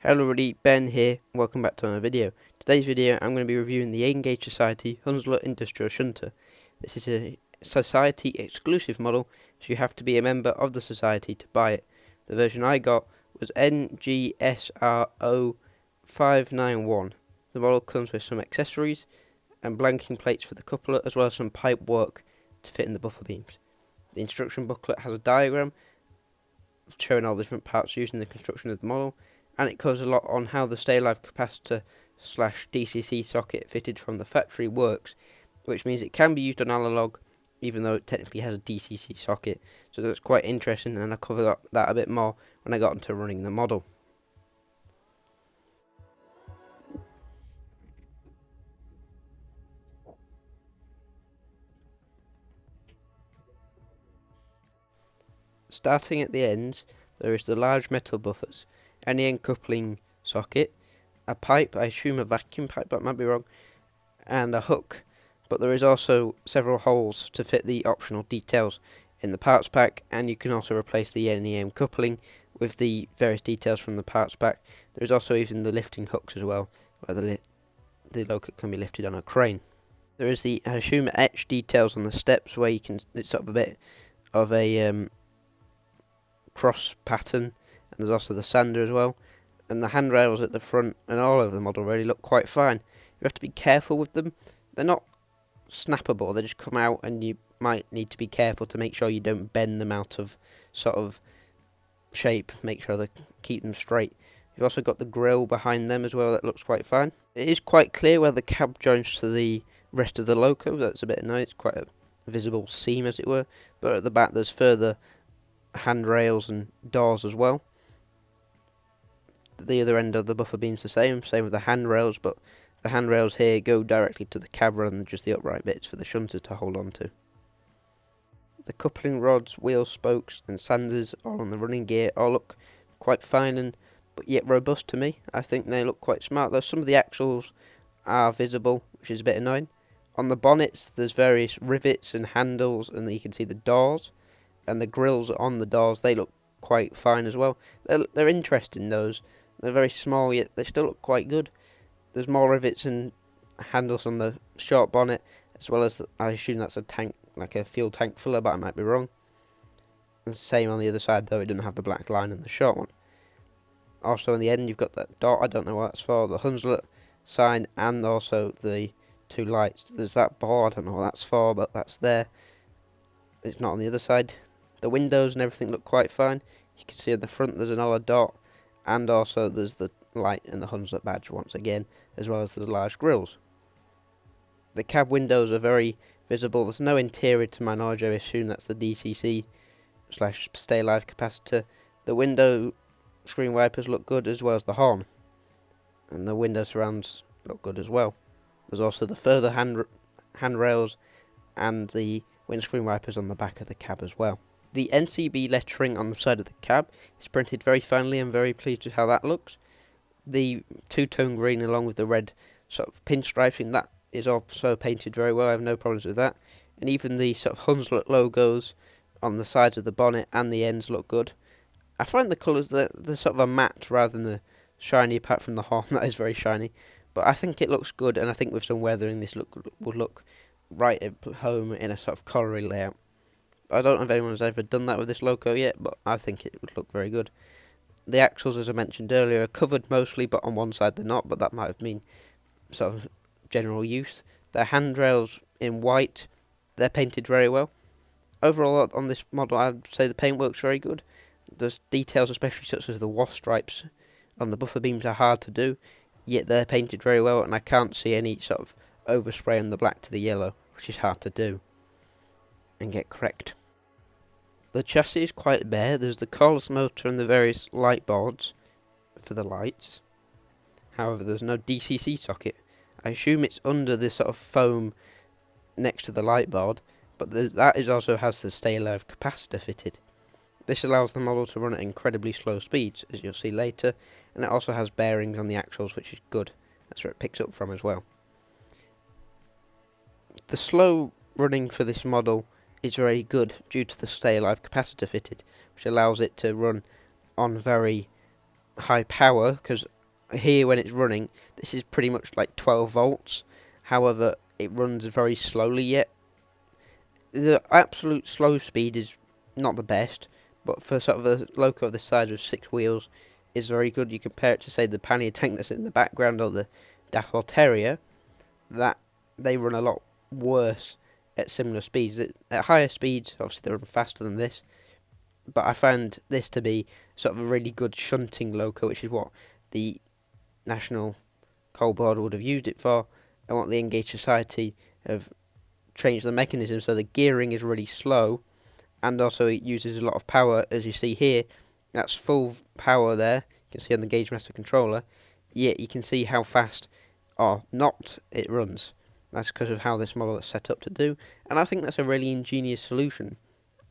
Hello everybody, Ben here, and welcome back to another video. Today's video I'm going to be reviewing the Engage Society Hunselt Industrial Shunter. This is a society exclusive model, so you have to be a member of the society to buy it. The version I got was NGSRO591. The model comes with some accessories and blanking plates for the coupler, as well as some pipe work to fit in the buffer beams. The instruction booklet has a diagram showing all the different parts used in the construction of the model, and it covers a lot on how the stay alive capacitor / DCC socket fitted from the factory works, which means it can be used on analog even though it technically has a DCC socket, so that's quite interesting, and I'll cover that a bit more when I got into running the model. Starting at the ends, there is the large metal buffers, any end coupling socket, a pipe, I assume a vacuum pipe, but I might be wrong, and a hook, but there is also several holes to fit the optional details in the parts pack, and you can also replace the NEM coupling with the various details from the parts pack. There is also even the lifting hooks as well, where the loco can be lifted on a crane. There is the, I assume, etched details on the steps where you can, it's sort of a bit of a cross pattern, and there's also the sander as well, and the handrails at the front and all over the model really look quite fine. You have to be careful with them. They're not snappable, they just come out, and you might need to be careful to make sure you don't bend them out of sort of shape, make sure they keep them straight. You've also got the grille behind them as well, that looks quite fine. It is quite clear where the cab joins to the rest of the loco, that's a bit annoying, it's quite a visible seam as it were, but at the back there's further handrails and doors as well. The other end of the buffer beam's the same with the handrails, but the handrails here go directly to the cab rather than just the upright bits for the shunter to hold on to. The coupling rods, wheel spokes and sanders all on the running gear all look quite fine but yet robust to me. I think they look quite smart, though some of the axles are visible, which is a bit annoying. On the bonnets there's various rivets and handles, and you can see the doors and the grills on the doors, they look quite fine as well. They're interesting, those. They're very small, yet they still look quite good. There's more rivets and handles on the short bonnet, as well as, I assume that's a tank, like a fuel tank filler, but I might be wrong. The same on the other side, though it doesn't have the black line on the short one. Also in the end you've got that dot, I don't know what that's for, the Hunselt sign, and also the two lights. There's that ball, I don't know what that's for, but that's there. It's not on the other side. The windows and everything look quite fine. You can see at the front there's another dot, and also there's the light and the Hunselt badge once again, as well as the large grills. The cab windows are very visible. There's no interior to my knowledge, I assume that's the DCC / stay alive capacitor. The window screen wipers look good, as well as the horn, and the window surrounds look good as well. There's also the further handrails and the windscreen wipers on the back of the cab as well. The NCB lettering on the side of the cab is printed very finely. I'm very pleased with how that looks. The two-tone green along with the red sort of pinstriping, that is also painted very well. I have no problems with that. And even the sort of Hunselt logos on the sides of the bonnet and the ends look good. I find the colours, they're sort of a matte rather than the shiny, apart from the horn that is very shiny. But I think it looks good, and I think with some weathering this would look right at home in a sort of colliery layout. I don't know if anyone's ever done that with this loco yet, but I think it would look very good. The axles, as I mentioned earlier, are covered mostly, but on one side they're not, but that might have been sort of general use. The handrails in white, they're painted very well. Overall, on this model, I'd say the paintwork's very good. There's details, especially such as the wash stripes on the buffer beams, are hard to do, yet they're painted very well, and I can't see any sort of overspray on the black to the yellow, which is hard to do and get correct. The chassis is quite bare. There's the coils motor and the various light boards for the lights. However, there's no DCC socket. I assume it's under this sort of foam next to the light board, but that also has the stay alive capacitor fitted. This allows the model to run at incredibly slow speeds, as you'll see later, and it also has bearings on the axles, which is good. That's where it picks up from as well. The slow running for this model is very good due to the stay alive capacitor fitted, which allows it to run on very high power, because here when it's running, this is pretty much like 12 volts. However, it runs very slowly yet. The absolute slow speed is not the best, but for sort of a loco of the size with 6 wheels is very good. You compare it to, say, the pannier tank that's in the background or the Dapple Terrier, that they run a lot worse at similar speeds. At higher speeds, obviously they run faster than this, but I found this to be sort of a really good shunting loco, which is what the National Coal Board would have used it for, and what the Engaged Society have changed the mechanism so the gearing is really slow, and also it uses a lot of power. As you see here, that's full power there, you can see on the Gauge Master controller, yet you can see how fast or not it runs. That's because of how this model is set up to do, and I think that's a really ingenious solution.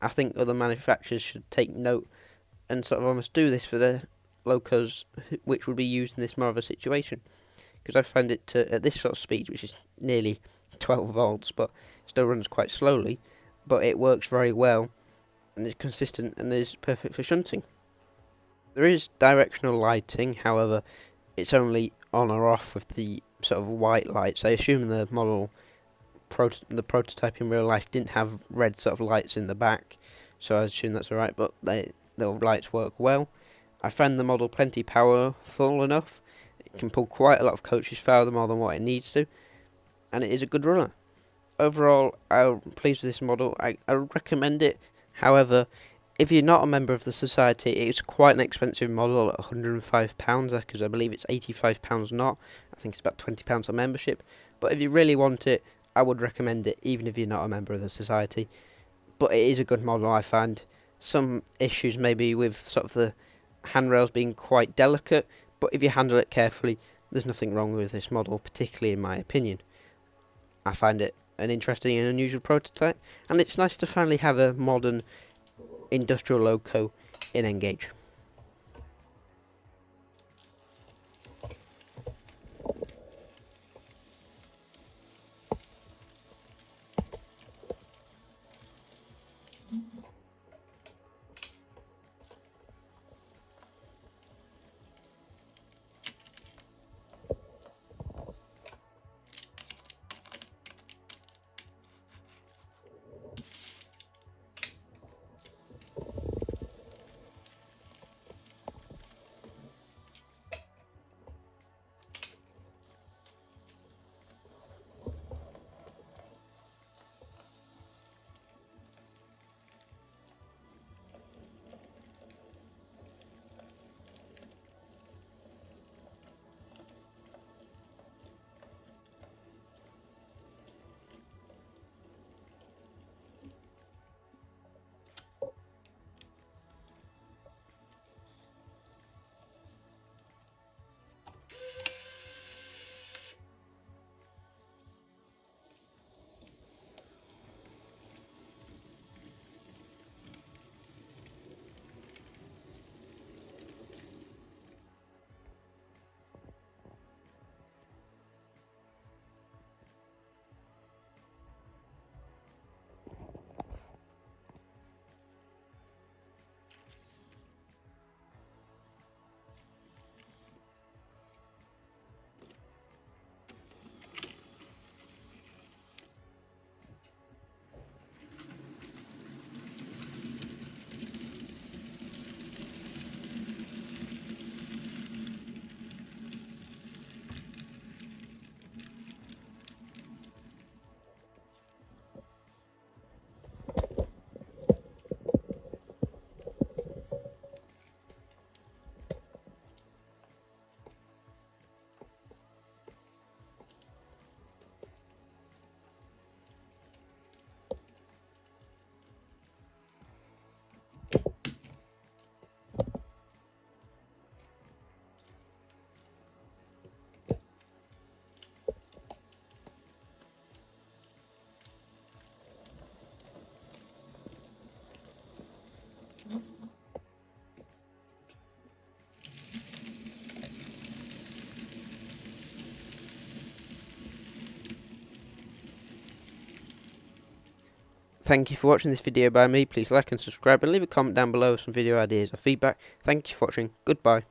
I think other manufacturers should take note and sort of almost do this for their locos which would be used in this more of a situation, because I find it to, at this sort of speed, which is nearly 12 volts but still runs quite slowly, but it works very well and is consistent and is perfect for shunting. There is directional lighting, however it's only on or off with the sort of white lights. I assume the model, the prototype in real life didn't have red sort of lights in the back, so I assume that's alright, but the lights work well. I found the model plenty powerful enough. It can pull quite a lot of coaches farther more than what it needs to, and it is a good runner. Overall, I'm pleased with this model. I would recommend it. However, if you're not a member of the society, it's quite an expensive model at £105, because I believe it's £85 not. I think it's about £20 for membership. But if you really want it, I would recommend it, even if you're not a member of the society. But it is a good model, I find. Some issues maybe with sort of the handrails being quite delicate, but if you handle it carefully, there's nothing wrong with this model, particularly in my opinion. I find it an interesting and unusual prototype, and it's nice to finally have a modern industrial loco in Engage. Thank you for watching this video by me. Please like and subscribe and leave a comment down below with some video ideas or feedback. Thank you for watching. Goodbye.